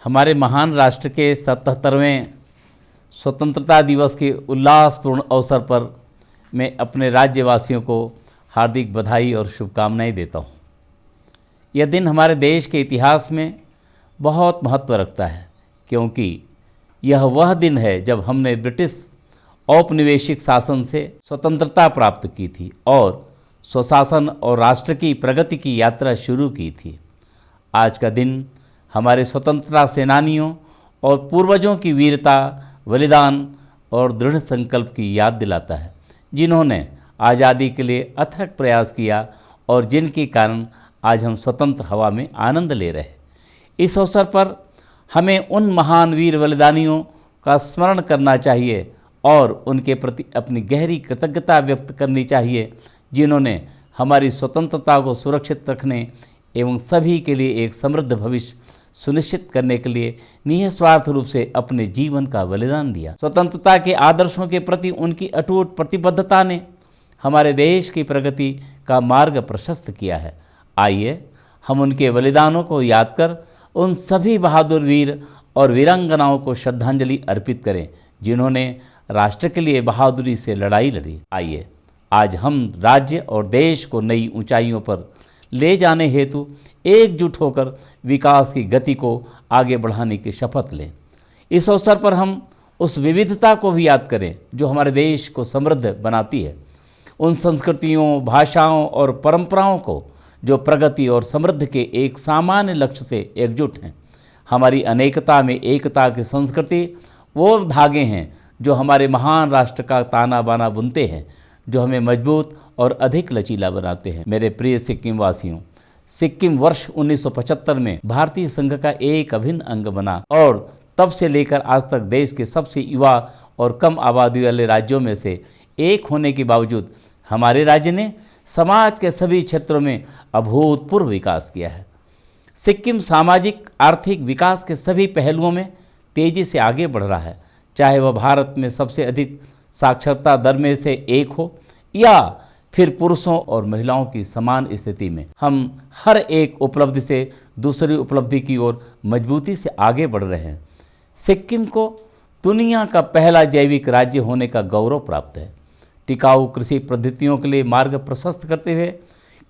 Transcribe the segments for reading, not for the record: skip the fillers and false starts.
हमारे महान राष्ट्र के 77वें स्वतंत्रता दिवस के उल्लासपूर्ण अवसर पर मैं अपने राज्यवासियों को हार्दिक बधाई और शुभकामनाएं देता हूं। यह दिन हमारे देश के इतिहास में बहुत महत्व रखता है, क्योंकि यह वह दिन है जब हमने ब्रिटिश औपनिवेशिक शासन से स्वतंत्रता प्राप्त की थी और स्वशासन और राष्ट्र की प्रगति की यात्रा शुरू की थी। आज का दिन हमारे स्वतंत्रता सेनानियों और पूर्वजों की वीरता, बलिदान और दृढ़ संकल्प की याद दिलाता है, जिन्होंने आज़ादी के लिए अथक प्रयास किया और जिनके कारण आज हम स्वतंत्र हवा में आनंद ले रहे हैं। इस अवसर पर हमें उन महान वीर बलिदानियों का स्मरण करना चाहिए और उनके प्रति अपनी गहरी कृतज्ञता व्यक्त करनी चाहिए, जिन्होंने हमारी स्वतंत्रता को सुरक्षित रखने एवं सभी के लिए एक समृद्ध भविष्य सुनिश्चित करने के लिए निस्वार्थ रूप से अपने जीवन का बलिदान दिया। स्वतंत्रता के आदर्शों के प्रति उनकी अटूट प्रतिबद्धता ने हमारे देश की प्रगति का मार्ग प्रशस्त किया है। आइए हम उनके बलिदानों को याद कर उन सभी बहादुर वीर और वीरांगनाओं को श्रद्धांजलि अर्पित करें, जिन्होंने राष्ट्र के लिए बहादुरी से लड़ाई लड़ी। आइए आज हम राज्य और देश को नई ऊंचाइयों पर ले जाने हेतु एकजुट होकर विकास की गति को आगे बढ़ाने की शपथ लें। इस अवसर पर हम उस विविधता को भी याद करें जो हमारे देश को समृद्ध बनाती है, उन संस्कृतियों, भाषाओं और परंपराओं को जो प्रगति और समृद्धि के एक सामान्य लक्ष्य से एकजुट हैं। हमारी अनेकता में एकता की संस्कृति वो धागे हैं जो हमारे महान राष्ट्र का ताना बाना बुनते हैं, जो हमें मजबूत और अधिक लचीला बनाते हैं। मेरे प्रिय सिक्किम वासियों, सिक्किम वर्ष 1975 में भारतीय संघ का एक अभिन्न अंग बना और तब से लेकर आज तक देश के सबसे युवा और कम आबादी वाले राज्यों में से एक होने के बावजूद हमारे राज्य ने समाज के सभी क्षेत्रों में अभूतपूर्व विकास किया है। सिक्किम सामाजिक आर्थिक विकास के सभी पहलुओं में तेजी से आगे बढ़ रहा है, चाहे वह भारत में सबसे अधिक साक्षरता दर में से एक हो या फिर पुरुषों और महिलाओं की समान स्थिति में। हम हर एक उपलब्धि से दूसरी उपलब्धि की ओर मजबूती से आगे बढ़ रहे हैं। सिक्किम को दुनिया का पहला जैविक राज्य होने का गौरव प्राप्त है। टिकाऊ कृषि पद्धतियों के लिए मार्ग प्रशस्त करते हुए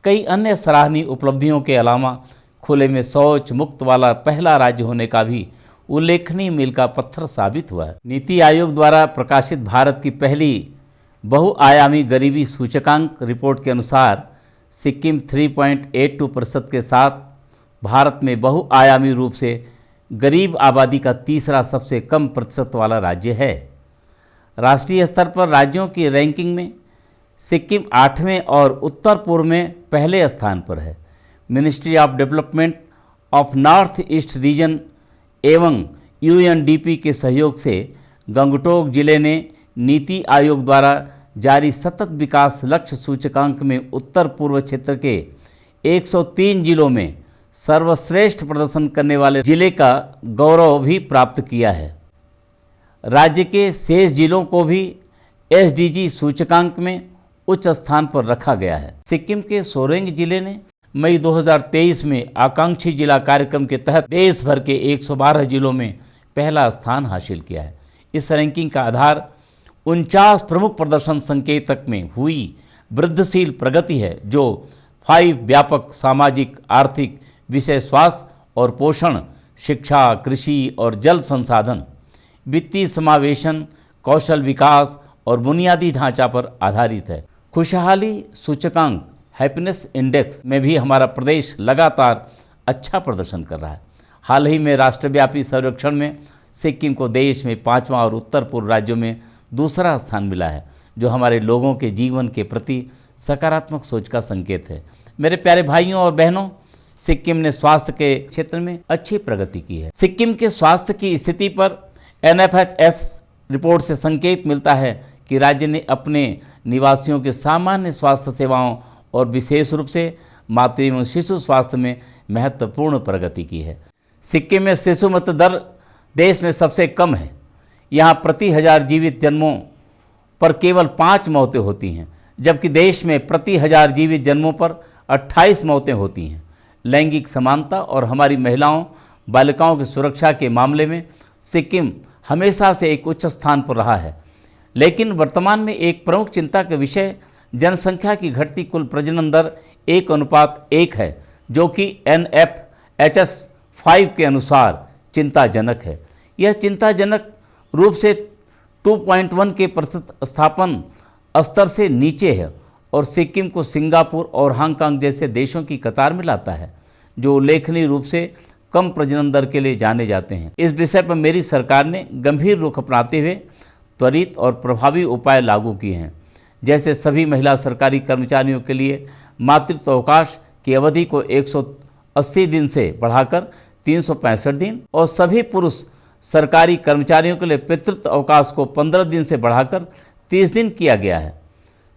कई अन्य सराहनीय उपलब्धियों के अलावा खुले में शौच मुक्त वाला पहला राज्य होने का भी उल्लेखनीय मील का पत्थर साबित हुआ है। नीति आयोग द्वारा प्रकाशित भारत की पहली बहुआयामी गरीबी सूचकांक रिपोर्ट के अनुसार सिक्किम 3.82% के साथ भारत में बहुआयामी रूप से गरीब आबादी का तीसरा सबसे कम प्रतिशत वाला राज्य है। राष्ट्रीय स्तर पर राज्यों की रैंकिंग में सिक्किम 8वें और उत्तर पूर्व में पहले स्थान पर है। Ministry of development of north east region एवं यूएनडीपी के सहयोग से गंगटोक जिले ने नीति आयोग द्वारा जारी सतत विकास लक्ष्य सूचकांक में उत्तर पूर्व क्षेत्र के 103 जिलों में सर्वश्रेष्ठ प्रदर्शन करने वाले जिले का गौरव भी प्राप्त किया है। राज्य के शेष जिलों को भी एसडीजी सूचकांक में उच्च स्थान पर रखा गया है। सिक्किम के सोरेंग जिले ने मई 2023 में आकांक्षी जिला कार्यक्रम के तहत देश भर के 112 जिलों में पहला स्थान हासिल किया है। इस रैंकिंग का आधार 49 प्रमुख प्रदर्शन संकेतक में हुई वृद्धिशील प्रगति है, जो 5 व्यापक सामाजिक आर्थिक विषय स्वास्थ्य और पोषण, शिक्षा, कृषि और जल संसाधन, वित्तीय समावेशन, कौशल विकास और बुनियादी ढांचा पर आधारित है। खुशहाली सूचकांक हैप्पीनेस इंडेक्स में भी हमारा प्रदेश लगातार अच्छा प्रदर्शन कर रहा है। हाल ही में राष्ट्रव्यापी सर्वेक्षण में सिक्किम को देश में 5वां और उत्तर पूर्व राज्यों में दूसरा स्थान मिला है, जो हमारे लोगों के जीवन के प्रति सकारात्मक सोच का संकेत है। मेरे प्यारे भाइयों और बहनों, सिक्किम ने स्वास्थ्य के क्षेत्र में अच्छी प्रगति की है। सिक्किम के स्वास्थ्य की स्थिति पर NFHS रिपोर्ट से संकेत मिलता है कि राज्य ने अपने निवासियों के सामान्य स्वास्थ्य सेवाओं और विशेष रूप से मातृ एवं शिशु स्वास्थ्य में महत्वपूर्ण प्रगति की है। सिक्किम में शिशु मृत्यु दर देश में सबसे कम है। यहाँ प्रति 1000 जीवित जन्मों पर केवल 5 मौतें होती हैं, जबकि देश में प्रति 1000 जीवित जन्मों पर 28 मौतें होती हैं। लैंगिक समानता और हमारी महिलाओं बालिकाओं की सुरक्षा के मामले में सिक्किम हमेशा से एक उच्च स्थान पर रहा है, लेकिन वर्तमान में एक प्रमुख चिंता का विषय जनसंख्या की घटती कुल प्रजनन दर 1:1 है, जो कि NFHS 5 के अनुसार चिंताजनक है। यह चिंताजनक रूप से 2.1 के प्रतिशत स्थापन स्तर से नीचे है और सिक्किम को सिंगापुर और हांगकांग जैसे देशों की कतार में लाता है, जो उल्लेखनीय रूप से कम प्रजनन दर के लिए जाने जाते हैं। इस विषय पर मेरी सरकार ने गंभीर रुख अपनाते हुए त्वरित और प्रभावी उपाय लागू किए हैं, जैसे सभी महिला सरकारी कर्मचारियों के लिए मातृत्व अवकाश की अवधि को 180 दिन से बढ़ाकर 365 दिन और सभी पुरुष सरकारी कर्मचारियों के लिए पितृत्व अवकाश को 15 दिन से बढ़ाकर 30 दिन किया गया है।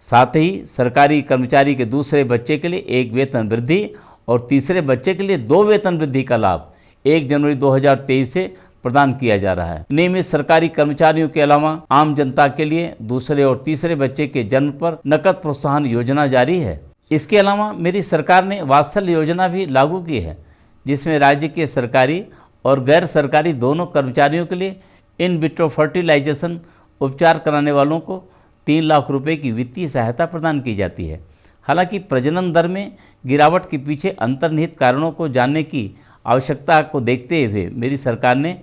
साथ ही सरकारी कर्मचारी के दूसरे बच्चे के लिए 1 वेतन वृद्धि और तीसरे बच्चे के लिए 2 वेतन वृद्धि का लाभ 1 जनवरी 2023 से प्रदान किया जा रहा है। नियमित सरकारी कर्मचारियों के अलावा आम जनता के लिए दूसरे और तीसरे बच्चे के जन्म पर नकद प्रोत्साहन योजना जारी है। इसके अलावा मेरी सरकार ने वात्सल्य योजना भी लागू की है, जिसमें राज्य के सरकारी और गैर सरकारी दोनों कर्मचारियों के लिए इन विट्रो फर्टिलाइजेशन उपचार कराने वालों को 3 लाख रुपए की वित्तीय सहायता प्रदान की जाती है। हालांकि प्रजनन दर में गिरावट के पीछे अंतर्निहित कारणों को जानने की आवश्यकता को देखते हुए मेरी सरकार ने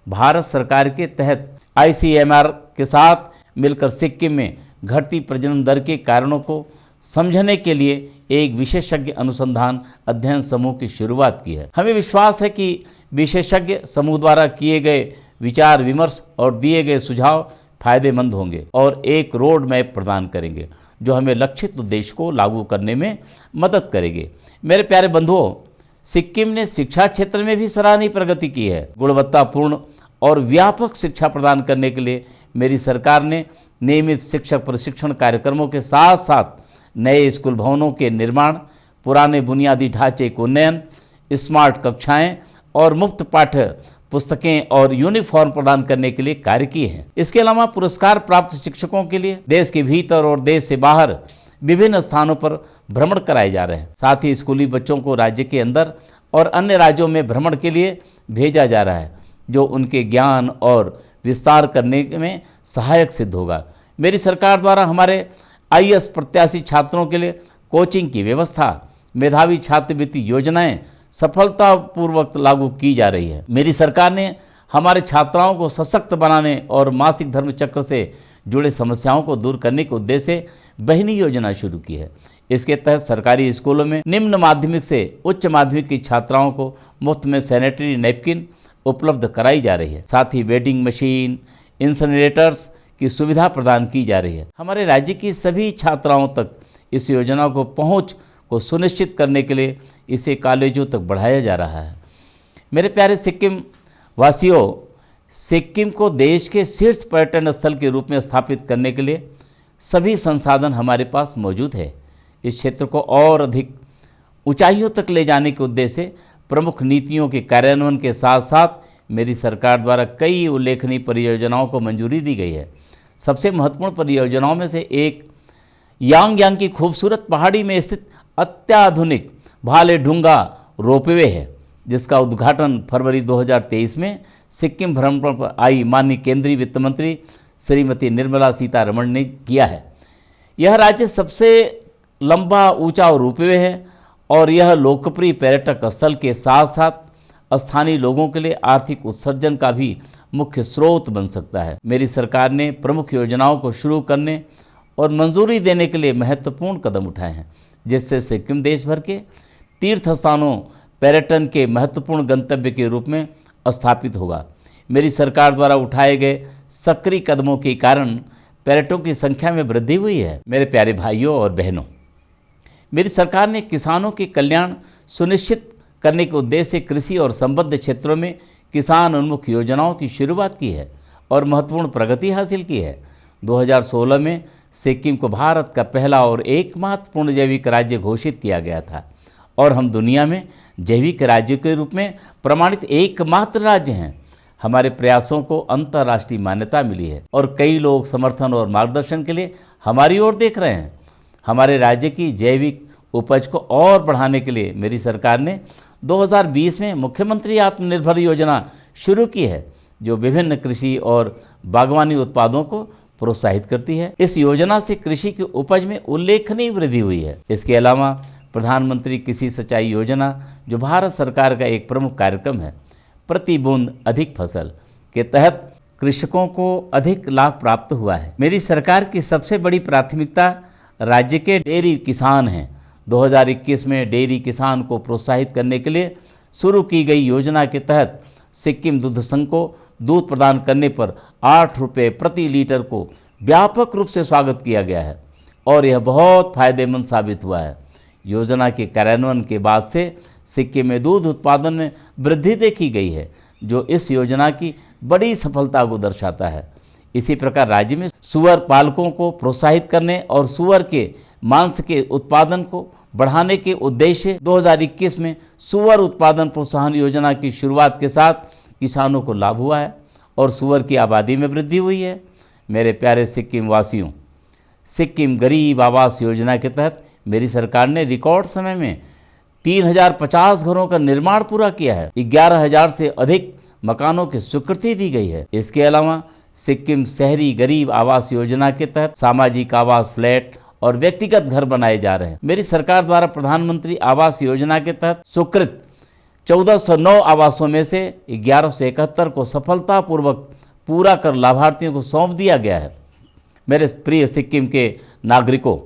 भारत सरकार के तहत ICMR के साथ मिलकर सिक्किम में घटती प्रजनन दर के कारणों को समझने के लिए एक विशेषज्ञ अनुसंधान अध्ययन समूह की शुरुआत की है। हमें विश्वास है कि विशेषज्ञ समूह द्वारा किए गए विचार विमर्श और दिए गए सुझाव फायदेमंद होंगे और एक रोड मैप प्रदान करेंगे, जो हमें लक्षित उद्देश्य को लागू करने में मदद करेंगे। मेरे प्यारे बंधुओं, सिक्किम ने शिक्षा क्षेत्र में भी सराहनीय प्रगति की है। गुणवत्तापूर्ण और व्यापक शिक्षा प्रदान करने के लिए मेरी सरकार ने नियमित शिक्षक प्रशिक्षण कार्यक्रमों के साथ साथ नए स्कूल भवनों के निर्माण, पुराने बुनियादी ढांचे के उन्नयन, स्मार्ट कक्षाएं और मुफ्त पाठ्य पुस्तकें और यूनिफॉर्म प्रदान करने के लिए कार्य किए हैं। इसके अलावा पुरस्कार प्राप्त शिक्षकों के लिए देश के भीतर और देश से बाहर विभिन्न स्थानों पर भ्रमण कराए जा रहे हैं। साथ ही स्कूली बच्चों को राज्य के अंदर और अन्य राज्यों में भ्रमण के लिए भेजा जा रहा है, जो उनके ज्ञान और विस्तार करने में सहायक सिद्ध होगा। मेरी सरकार द्वारा हमारे IAS प्रत्याशी छात्रों के लिए कोचिंग की व्यवस्था, मेधावी छात्रवृत्ति योजनाएं सफलतापूर्वक लागू की जा रही है। मेरी सरकार ने हमारे छात्राओं को सशक्त बनाने और मासिक धर्म चक्र से जुड़े समस्याओं को दूर करने के उद्देश्य से बहिनी योजना शुरू की है। इसके तहत सरकारी स्कूलों में निम्न माध्यमिक से उच्च माध्यमिक की छात्राओं को मुफ्त में सैनिटरी नैपकिन उपलब्ध कराई जा रही है। साथ ही वेडिंग मशीन, इंसिनरेटर्स की सुविधा प्रदान की जा रही है। हमारे राज्य की सभी छात्राओं तक इस योजना को पहुंच को सुनिश्चित करने के लिए इसे कॉलेजों तक बढ़ाया जा रहा है। मेरे प्यारे सिक्किम वासियों, सिक्किम को देश के शीर्ष पर्यटन स्थल के रूप में स्थापित करने के लिए सभी संसाधन हमारे पास मौजूद है। इस क्षेत्र को और अधिक ऊंचाइयों तक ले जाने के उद्देश्य से प्रमुख नीतियों के कार्यान्वयन के साथ साथ मेरी सरकार द्वारा कई उल्लेखनीय परियोजनाओं को मंजूरी दी गई है। सबसे महत्वपूर्ण परियोजनाओं में से एक यांग की खूबसूरत पहाड़ी में स्थित अत्याधुनिक भालेढुंगा रोपवे है, जिसका उद्घाटन फरवरी 2023 में सिक्किम भ्रमण पर आई माननीय केंद्रीय वित्त मंत्री श्रीमती निर्मला सीतारमण ने किया है। यह राज्य सबसे लंबा ऊंचा रोपवे है और यह लोकप्रिय पर्यटक स्थल के साथ साथ स्थानीय लोगों के लिए आर्थिक उत्सर्जन का भी मुख्य स्रोत बन सकता है। मेरी सरकार ने प्रमुख योजनाओं को शुरू करने और मंजूरी देने के लिए महत्वपूर्ण कदम उठाए हैं, जिससे सिक्किम देश भर के तीर्थ स्थानों पर्यटन के महत्वपूर्ण गंतव्य के रूप में स्थापित होगा। मेरी सरकार द्वारा उठाए गए सक्रिय कदमों के कारण पर्यटकों की संख्या में वृद्धि हुई है। मेरे प्यारे भाइयों और बहनों, मेरी सरकार ने किसानों के कल्याण सुनिश्चित करने के उद्देश्य से कृषि और संबद्ध क्षेत्रों में किसान उन्मुख योजनाओं की शुरुआत की है और महत्वपूर्ण प्रगति हासिल की है। 2016 में सिक्किम को भारत का पहला और एक महत्वपूर्ण जैविक राज्य घोषित किया गया था और हम दुनिया में जैविक राज्य के रूप में प्रमाणित एकमात्र राज्य हैं। हमारे प्रयासों को अंतर्राष्ट्रीय मान्यता मिली है और कई लोग समर्थन और मार्गदर्शन के लिए हमारी ओर देख रहे हैं। हमारे राज्य की जैविक उपज को और बढ़ाने के लिए मेरी सरकार ने 2020 में मुख्यमंत्री आत्मनिर्भर योजना शुरू की है, जो विभिन्न कृषि और बागवानी उत्पादों को प्रोत्साहित करती है। इस योजना से कृषि की उपज में उल्लेखनीय वृद्धि हुई है। इसके अलावा प्रधानमंत्री कृषि सिंचाई योजना, जो भारत सरकार का एक प्रमुख कार्यक्रम है, प्रति बूंद अधिक फसल के तहत कृषकों को अधिक लाभ प्राप्त हुआ है। मेरी सरकार की सबसे बड़ी प्राथमिकता राज्य के डेयरी किसान हैं। 2021 में डेयरी किसान को प्रोत्साहित करने के लिए शुरू की गई योजना के तहत सिक्किम दूध संघ को दूध प्रदान करने पर 8 रुपये प्रति लीटर को व्यापक रूप से स्वागत किया गया है और यह बहुत फायदेमंद साबित हुआ है। योजना के कार्यान्वयन के बाद से सिक्किम में दूध उत्पादन में वृद्धि देखी गई है, जो इस योजना की बड़ी सफलता को दर्शाता है। इसी प्रकार राज्य में सूअर पालकों को प्रोत्साहित करने और सूअर के मांस के उत्पादन को बढ़ाने के उद्देश्य 2021 में सूअर उत्पादन प्रोत्साहन योजना की शुरुआत के साथ किसानों को लाभ हुआ है और सूअर की आबादी में वृद्धि हुई है। मेरे प्यारे सिक्किम वासियों, सिक्किम गरीब आवास योजना के तहत मेरी सरकार ने रिकॉर्ड समय में 3050 घरों का निर्माण पूरा किया है। 11,000 से अधिक मकानों की स्वीकृति दी गई है। इसके अलावा सिक्किम शहरी गरीब आवास योजना के तहत सामाजिक आवास, फ्लैट और व्यक्तिगत घर बनाए जा रहे हैं। मेरी सरकार द्वारा प्रधानमंत्री आवास योजना के तहत स्वीकृत 1409 आवासों में से 1171 को सफलतापूर्वक पूरा कर लाभार्थियों को सौंप दिया गया है। मेरे प्रिय सिक्किम के नागरिकों,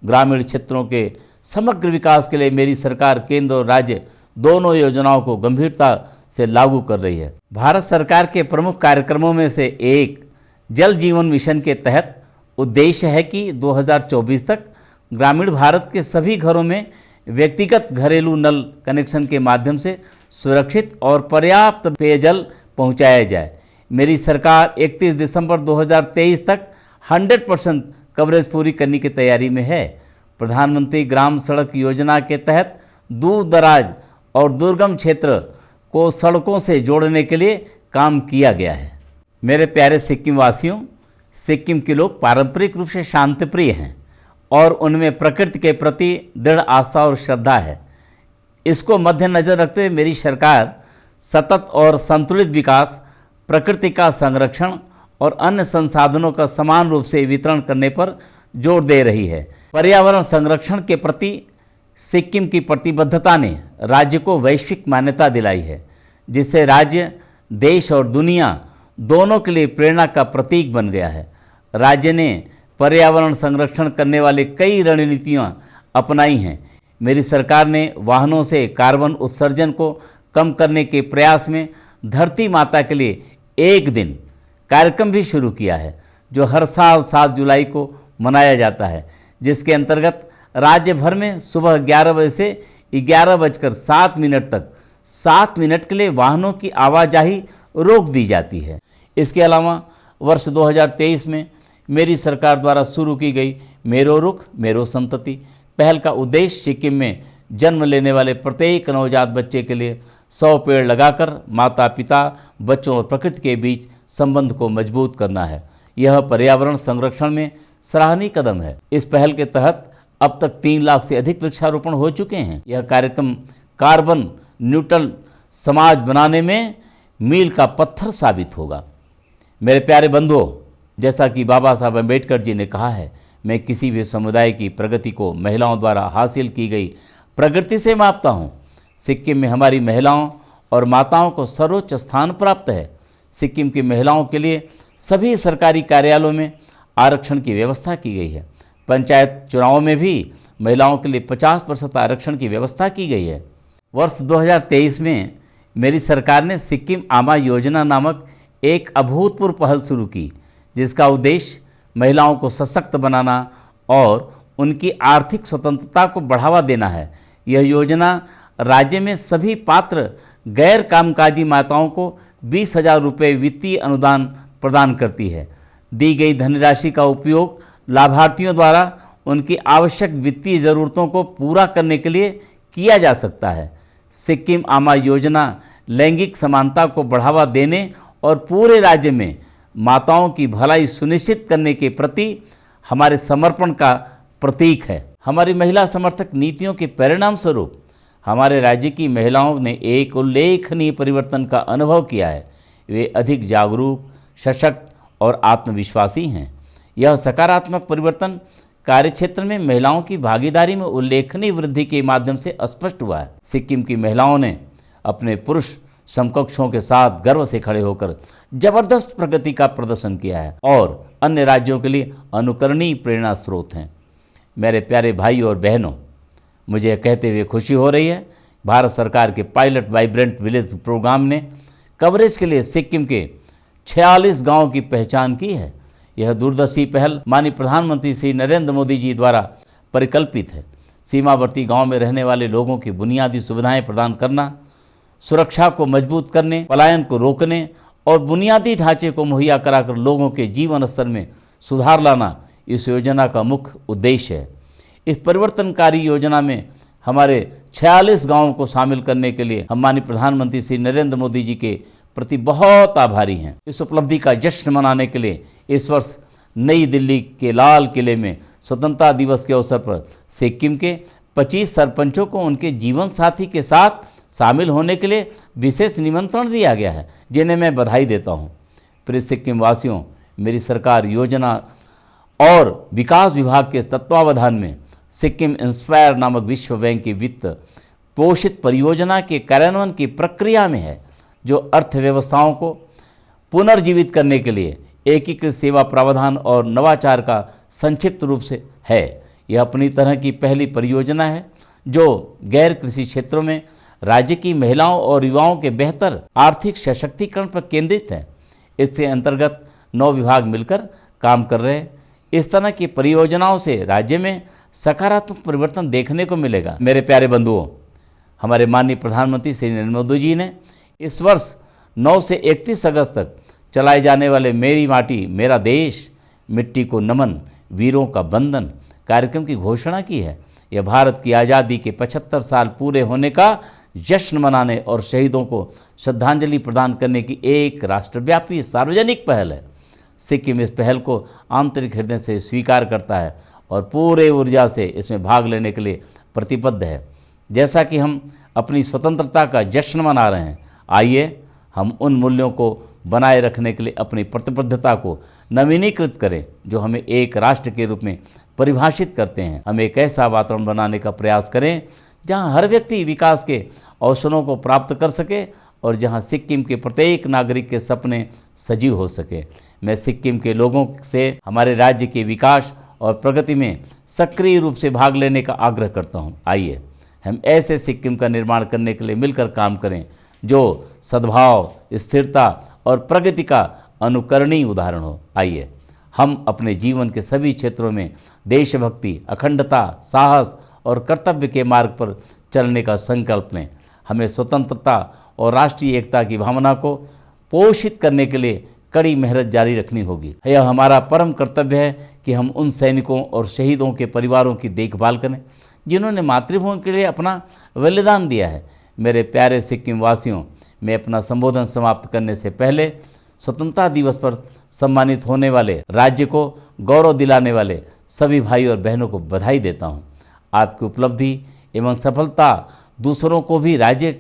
ग्रामीण क्षेत्रों के समग्र विकास के लिए मेरी सरकार केंद्र और राज्य दोनों योजनाओं को गंभीरता से लागू कर रही है। भारत सरकार के प्रमुख कार्यक्रमों में से एक जल जीवन मिशन के तहत उद्देश्य है कि 2024 तक ग्रामीण भारत के सभी घरों में व्यक्तिगत घरेलू नल कनेक्शन के माध्यम से सुरक्षित और पर्याप्त पेयजल पहुंचाया जाए। मेरी सरकार 31 दिसंबर 2023 तक 100% कवरेज पूरी करने की तैयारी में है। प्रधानमंत्री ग्राम सड़क योजना के तहत दूर दराज और दुर्गम क्षेत्र को सड़कों से जोड़ने के लिए काम किया गया है। मेरे प्यारे सिक्किम वासियों, सिक्किम के लोग पारंपरिक रूप से शांतिप्रिय हैं और उनमें प्रकृति के प्रति दृढ़ आस्था और श्रद्धा है। इसको मद्देनजर रखते हुए मेरी सरकार सतत और संतुलित विकास, प्रकृति का संरक्षण और अन्य संसाधनों का समान रूप से वितरण करने पर जोर दे रही है। पर्यावरण संरक्षण के प्रति सिक्किम की प्रतिबद्धता ने राज्य को वैश्विक मान्यता दिलाई है, जिससे राज्य, देश और दुनिया दोनों के लिए प्रेरणा का प्रतीक बन गया है। राज्य ने पर्यावरण संरक्षण करने वाले कई रणनीतियाँ अपनाई हैं। मेरी सरकार ने वाहनों से कार्बन उत्सर्जन को कम करने के प्रयास में धरती माता के लिए एक दिन कार्यक्रम भी शुरू किया है, जो हर साल 7 जुलाई को मनाया जाता है, जिसके अंतर्गत राज्य भर में सुबह 11 बजे से 11:07 तक 7 मिनट के लिए वाहनों की आवाजाही रोक दी जाती है। इसके अलावा वर्ष 2023 में मेरी सरकार द्वारा शुरू की गई मेरो रुख मेरो संतति पहल का उद्देश्य सिक्किम में जन्म लेने वाले प्रत्येक नवजात बच्चे के लिए 100 पेड़ लगाकर माता पिता, बच्चों और प्रकृति के बीच संबंध को मजबूत करना है। यह पर्यावरण संरक्षण में सराहनीय कदम है। इस पहल के तहत अब तक 3 लाख से अधिक वृक्षारोपण हो चुके हैं। यह कार्यक्रम कार्बन न्यूट्रल समाज बनाने में मील का पत्थर साबित होगा। मेरे प्यारे बंधुओं, जैसा कि बाबा साहब अम्बेडकर जी ने कहा है, मैं किसी भी समुदाय की प्रगति को महिलाओं द्वारा हासिल की गई प्रगति से मापता हूँ। सिक्किम में हमारी महिलाओं और माताओं को सर्वोच्च स्थान प्राप्त है। सिक्किम की महिलाओं के लिए सभी सरकारी कार्यालयों में आरक्षण की व्यवस्था की गई है। पंचायत चुनावों में भी महिलाओं के लिए 50% आरक्षण की व्यवस्था की गई है। वर्ष 2023 में मेरी सरकार ने सिक्किम आमा योजना नामक एक अभूतपूर्व पहल शुरू की, जिसका उद्देश्य महिलाओं को सशक्त बनाना और उनकी आर्थिक स्वतंत्रता को बढ़ावा देना है। यह योजना राज्य में सभी पात्र गैर कामकाजी माताओं को 20,000 रुपये वित्तीय अनुदान प्रदान करती है। दी गई धनराशि का उपयोग लाभार्थियों द्वारा उनकी आवश्यक वित्तीय ज़रूरतों को पूरा करने के लिए किया जा सकता है। सिक्किम आमा योजना लैंगिक समानता को बढ़ावा देने और पूरे राज्य में माताओं की भलाई सुनिश्चित करने के प्रति हमारे समर्पण का प्रतीक है। हमारी महिला समर्थक नीतियों के परिणाम स्वरूप हमारे राज्य की महिलाओं ने एक उल्लेखनीय परिवर्तन का अनुभव किया है। वे अधिक जागरूक, सशक्त और आत्मविश्वासी हैं। यह सकारात्मक परिवर्तन कार्यक्षेत्र में महिलाओं की भागीदारी में उल्लेखनीय वृद्धि के माध्यम से स्पष्ट हुआ है। सिक्किम की महिलाओं ने अपने पुरुष समकक्षों के साथ गर्व से खड़े होकर जबरदस्त प्रगति का प्रदर्शन किया है और अन्य राज्यों के लिए अनुकरणीय प्रेरणा स्रोत हैं। मेरे प्यारे भाई और बहनों, मुझे यह कहते हुए खुशी हो रही है, भारत सरकार के पायलट वाइब्रेंट विलेज प्रोग्राम ने कवरेज के लिए सिक्किम के 46 गांवों की पहचान की है। यह दूरदर्शी पहल माननीय प्रधानमंत्री श्री नरेंद्र मोदी जी द्वारा परिकल्पित है। सीमावर्ती गांव में रहने वाले लोगों की बुनियादी सुविधाएं प्रदान करना, सुरक्षा को मजबूत करने, पलायन को रोकने और बुनियादी ढांचे को मुहैया कराकर लोगों के जीवन स्तर में सुधार लाना इस योजना का मुख्य उद्देश्य है। इस परिवर्तनकारी योजना में हमारे 46 गांवों को शामिल करने के लिए हम माननीय प्रधानमंत्री श्री नरेंद्र मोदी जी के प्रति बहुत आभारी हैं। इस उपलब्धि का जश्न मनाने के लिए इस वर्ष नई दिल्ली के लाल किले में स्वतंत्रता दिवस के अवसर पर सिक्किम के 25 सरपंचों को उनके जीवन साथी के साथ शामिल होने के लिए विशेष निमंत्रण दिया गया है, जिन्हें मैं बधाई देता हूँ। प्रिय सिक्किम वासियों, मेरी सरकार योजना और विकास विभाग के तत्वावधान में सिक्किम इंस्पायर नामक विश्व बैंक की वित्त पोषित परियोजना के कार्यान्वयन की प्रक्रिया में है, जो अर्थव्यवस्थाओं को पुनर्जीवित करने के लिए एकीकृत सेवा प्रावधान और नवाचार का संक्षिप्त रूप से है। यह अपनी तरह की पहली परियोजना है जो गैर कृषि क्षेत्रों में राज्य की महिलाओं और युवाओं के बेहतर आर्थिक सशक्तिकरण पर केंद्रित है। इसके अंतर्गत 9 विभाग मिलकर काम कर रहे हैं। इस तरह की परियोजनाओं से राज्य में सकारात्मक परिवर्तन देखने को मिलेगा। मेरे प्यारे बंधुओं, हमारे माननीय प्रधानमंत्री श्री नरेंद्र मोदी जी ने इस वर्ष 9 से 31 अगस्त तक चलाए जाने वाले मेरी माटी मेरा देश, मिट्टी को नमन, वीरों का बंधन कार्यक्रम की घोषणा की है। यह भारत की आज़ादी के 75 साल पूरे होने का जश्न मनाने और शहीदों को श्रद्धांजलि प्रदान करने की एक राष्ट्रव्यापी सार्वजनिक पहल है। सिक्किम इस पहल को आंतरिक हृदय से स्वीकार करता है और पूरे ऊर्जा से इसमें भाग लेने के लिए प्रतिबद्ध है। जैसा कि हम अपनी स्वतंत्रता का जश्न मना रहे हैं, आइए हम उन मूल्यों को बनाए रखने के लिए अपनी प्रतिबद्धता को नवीनीकृत करें जो हमें एक राष्ट्र के रूप में परिभाषित करते हैं। हम एक ऐसा वातावरण बनाने का प्रयास करें जहां हर व्यक्ति विकास के अवसरों को प्राप्त कर सके और जहां सिक्किम के प्रत्येक नागरिक के सपने सजीव हो सके। मैं सिक्किम के लोगों से हमारे राज्य के विकास और प्रगति में सक्रिय रूप से भाग लेने का आग्रह करता हूं। आइए हम ऐसे सिक्किम का निर्माण करने के लिए मिलकर काम करें जो सद्भाव, स्थिरता और प्रगति का अनुकरणीय उदाहरण हो। आइए हम अपने जीवन के सभी क्षेत्रों में देशभक्ति, अखंडता, साहस और कर्तव्य के मार्ग पर चलने का संकल्प लें। हमें स्वतंत्रता और राष्ट्रीय एकता की भावना को पोषित करने के लिए कड़ी मेहनत जारी रखनी होगी। यह हमारा परम कर्तव्य है कि हम उन सैनिकों और शहीदों के परिवारों की देखभाल करें जिन्होंने मातृभूमि के लिए अपना बलिदान दिया है। मेरे प्यारे सिक्किम वासियों, मैं अपना संबोधन समाप्त करने से पहले स्वतंत्रता दिवस पर सम्मानित होने वाले, राज्य को गौरव दिलाने वाले सभी भाई और बहनों को बधाई देता हूं। आपकी उपलब्धि एवं सफलता दूसरों को भी राज्य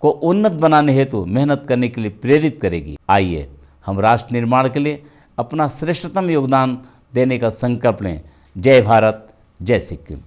को उन्नत बनाने हेतु मेहनत करने के लिए प्रेरित करेगी। आइए हम राष्ट्र निर्माण के लिए अपना श्रेष्ठतम योगदान देने का संकल्प लें। जय भारत, जय सिक्किम।